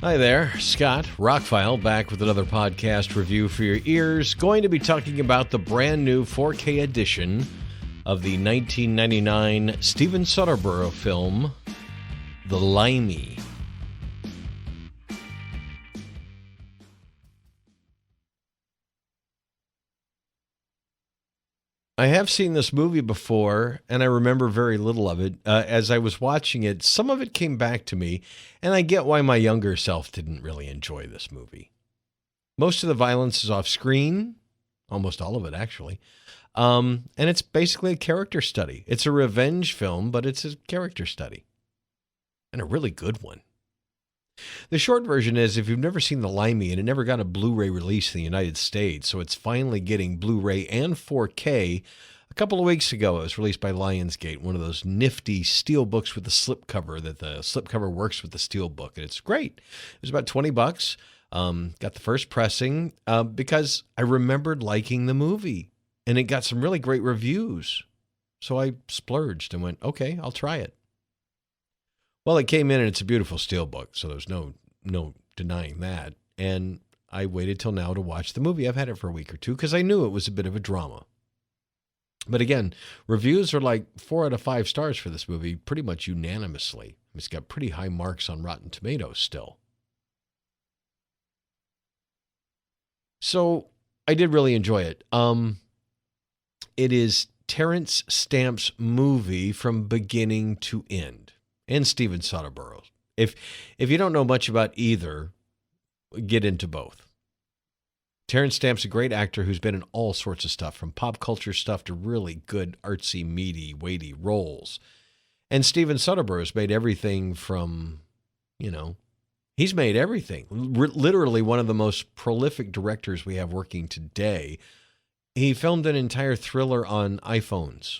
Hi there, Scott, ROCKFILE, back with another podcast review for your ears. Going to be talking about the brand new 4K edition of the 1999 Steven Soderbergh film, The Limey. I have seen this movie before, and I remember very little of it. As I was watching it, some of it came back to me, and I get why my younger self didn't really enjoy this movie. Most of the violence is off screen, almost all of it, actually. And it's basically a character study. It's a revenge film, but it's a character study. And a really good one. The short version is, if you've never seen The Limey, and it never got a Blu-ray release in the United States, so it's finally getting Blu-ray and 4K. A couple of weeks ago, it was released by Lionsgate, one of those nifty steel books with the slipcover, that the slipcover works with the steel book, and it's great. It was about $20. Got the first pressing because I remembered liking the movie, and it got some really great reviews. So I splurged and went, okay, I'll try it. Well, it came in and it's a beautiful steelbook, so there's no denying that. And I waited till now to watch the movie. I've had it for a week or two because I knew it was a bit of a drama. But again, reviews are like 4 out of 5 stars for this movie, pretty much unanimously. It's got pretty high marks on Rotten Tomatoes still. So I did really enjoy it. It is Terence Stamp's movie from beginning to end. And Steven Soderbergh. If you don't know much about either, get into both. Terence Stamp's a great actor who's been in all sorts of stuff, from pop culture stuff to really good, artsy, meaty, weighty roles. And Steven Soderbergh has made everything from, he's made everything. Literally one of the most prolific directors we have working today. He filmed an entire thriller on iPhones.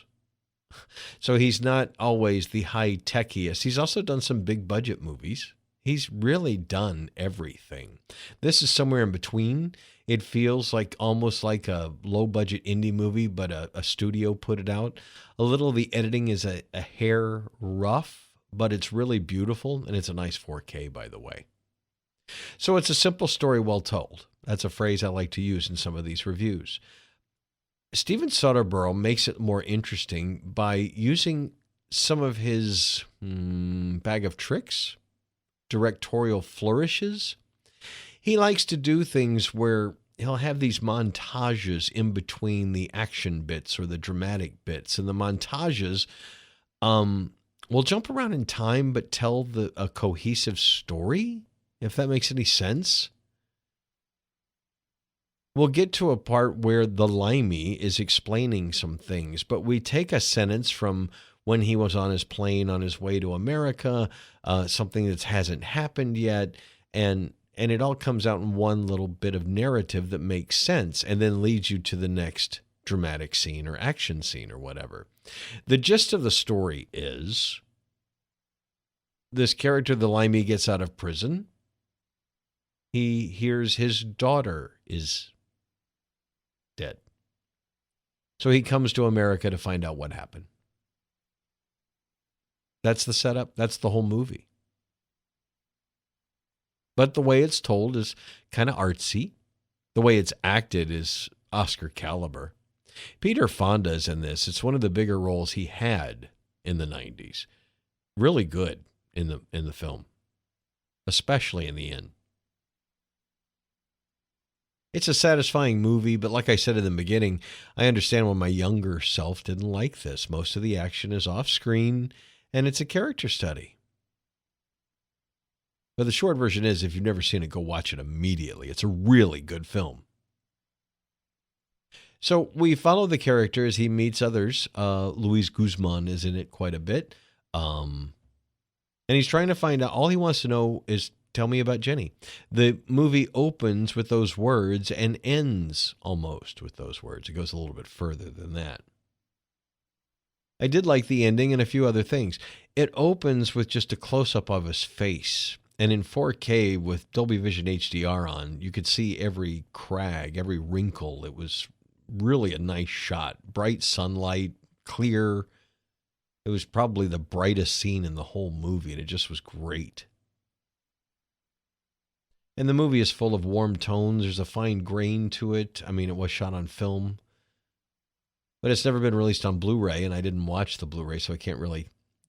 So he's not always the high-techiest. He's also done some big-budget movies. He's really done everything. This is somewhere in between. It feels like almost like a low-budget indie movie, but a studio put it out. A little of the editing is a hair rough, but it's really beautiful, and it's a nice 4K, by the way. So it's a simple story well told. That's a phrase I like to use in some of these reviews. Steven Soderbergh makes it more interesting by using some of his bag of tricks, directorial flourishes. He likes to do things where he'll have these montages in between the action bits or the dramatic bits. And the montages will jump around in time but tell a cohesive story, if that makes any sense. We'll get to a part where the Limey is explaining some things, but we take a sentence from when he was on his plane on his way to America, something that hasn't happened yet, and it all comes out in one little bit of narrative that makes sense and then leads you to the next dramatic scene or action scene or whatever. The gist of the story is this character, the Limey, gets out of prison. He hears his daughter is dead. So he comes to America to find out what happened. That's the setup. That's the whole movie. But the way it's told is kind of artsy. The way it's acted is Oscar caliber. Peter Fonda is in this. It's one of the bigger roles he had in the 90s. Really good in the film, especially in the end. It's a satisfying movie, but like I said in the beginning, I understand why my younger self didn't like this. Most of the action is off screen, and it's a character study. But the short version is, if you've never seen it, go watch it immediately. It's a really good film. So we follow the character as he meets others. Luis Guzman is in it quite a bit. And he's trying to find out, all he wants to know is, tell me about Jenny. The movie opens with those words and ends almost with those words. It goes a little bit further than that. I did like the ending and a few other things. It opens with just a close-up of his face. And in 4K with Dolby Vision HDR on, you could see every crag, every wrinkle. It was really a nice shot. Bright sunlight, clear. It was probably the brightest scene in the whole movie, and it just was great. And the movie is full of warm tones. There's a fine grain to it. I mean, it was shot on film, but it's never been released on Blu-ray, and I didn't watch the Blu-ray, so I can't really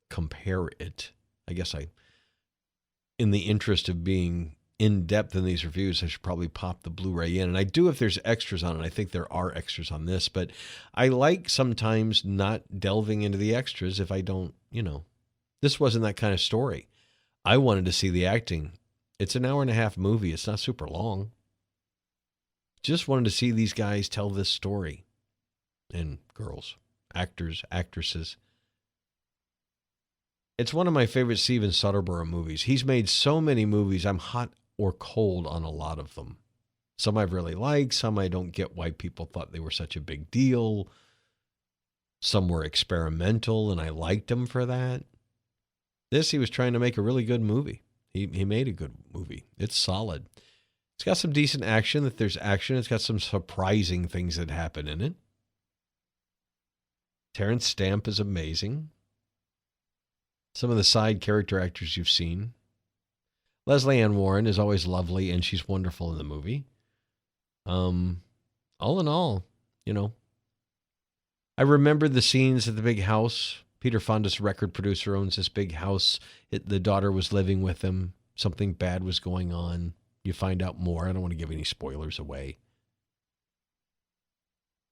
compare it. I guess in the interest of being in-depth in these reviews, I should probably pop the Blu-ray in. And I do if there's extras on it. I think there are extras on this, but I like sometimes not delving into the extras if I don't, this wasn't that kind of story. I wanted to see the acting. It's an 1.5-hour movie. It's not super long. Just wanted to see these guys tell this story. And girls, actors, actresses. It's one of my favorite Steven Soderbergh movies. He's made so many movies. I'm hot or cold on a lot of them. Some I really like. Some I don't get why people thought they were such a big deal. Some were experimental, and I liked him for that. This, he was trying to make a really good movie. He made a good movie. It's solid. It's got some decent action. If there's action, it's got some surprising things that happen in it. Terrence Stamp is amazing. Some of the side character actors you've seen. Leslie Ann Warren is always lovely, and she's wonderful in the movie. All in all, I remember the scenes at the big house. Peter Fonda's record producer owns this big house. The daughter was living with him. Something bad was going on. You find out more. I don't want to give any spoilers away.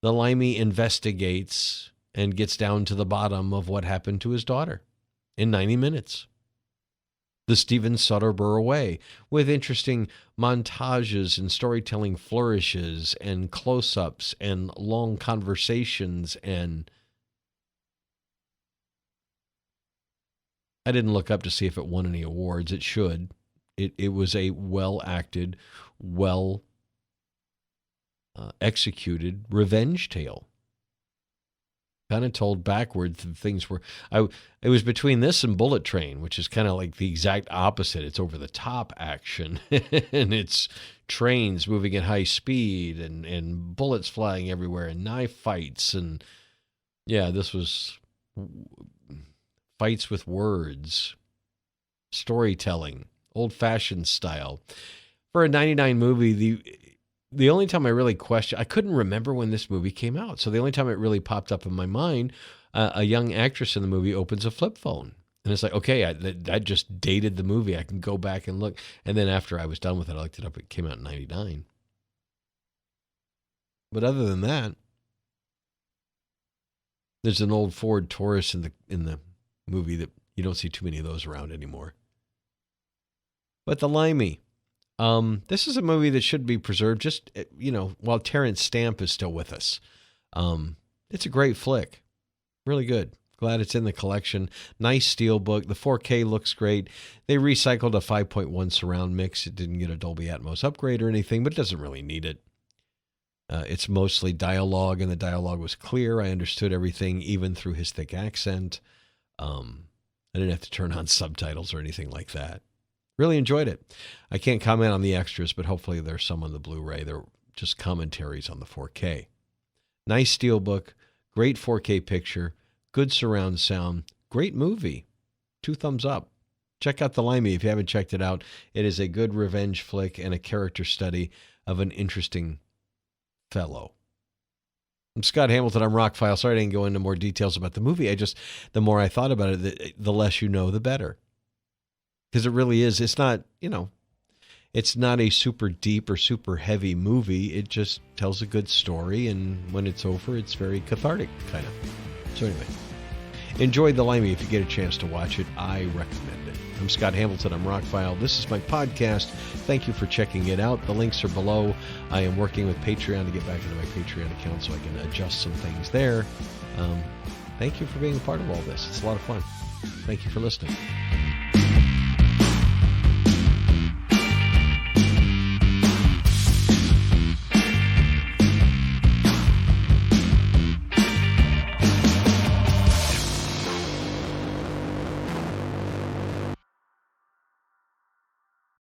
The Limey investigates and gets down to the bottom of what happened to his daughter in 90 minutes. The Steven Soderbergh way, with interesting montages and storytelling flourishes and close-ups and long conversations. And I didn't look up to see if it won any awards. It should. It was a well-acted, executed revenge tale. Kind of told backwards. Things were. It was between this and Bullet Train, which is kind of like the exact opposite. It's over the top action, and it's trains moving at high speed, and bullets flying everywhere, and knife fights, and this was fights with words, storytelling, old-fashioned style. For a 99 movie, the only time I really questioned, I couldn't remember when this movie came out. So the only time it really popped up in my mind, a young actress in the movie opens a flip phone. And it's like, okay, that just dated the movie. I can go back and look. And then after I was done with it, I looked it up. It came out in 99. But other than that, there's an old Ford Taurus in the movie that you don't see too many of those around anymore. But the Limey. This is a movie that should be preserved just, while Terrence Stamp is still with us. It's a great flick. Really good. Glad it's in the collection. Nice steelbook. The 4K looks great. They recycled a 5.1 surround mix. It didn't get a Dolby Atmos upgrade or anything, but it doesn't really need it. It's mostly dialogue, and the dialogue was clear. I understood everything, even through his thick accent. I didn't have to turn on subtitles or anything like that. Really enjoyed it. I can't comment on the extras, but hopefully there's some on the Blu-ray. They're just commentaries on the 4K. Nice steelbook, great 4K picture, good surround sound, great movie. 2 thumbs up. Check out The Limey if you haven't checked it out. It is a good revenge flick and a character study of an interesting fellow. I'm Scott Hamilton. I'm ROCKFILE. Sorry I didn't go into more details about the movie. The more I thought about it, the less you know, the better. Because it really is. It's not, it's not a super deep or super heavy movie. It just tells a good story, and when it's over, it's very cathartic, kind of. So anyway, enjoy The Limey if you get a chance to watch it. I recommend it. I'm Scott Hamilton. I'm ROCKFILE. This is my podcast. Thank you for checking it out. The links are below. I am working with Patreon to get back into my Patreon account so I can adjust some things there. Thank you for being a part of all this. It's a lot of fun. Thank you for listening.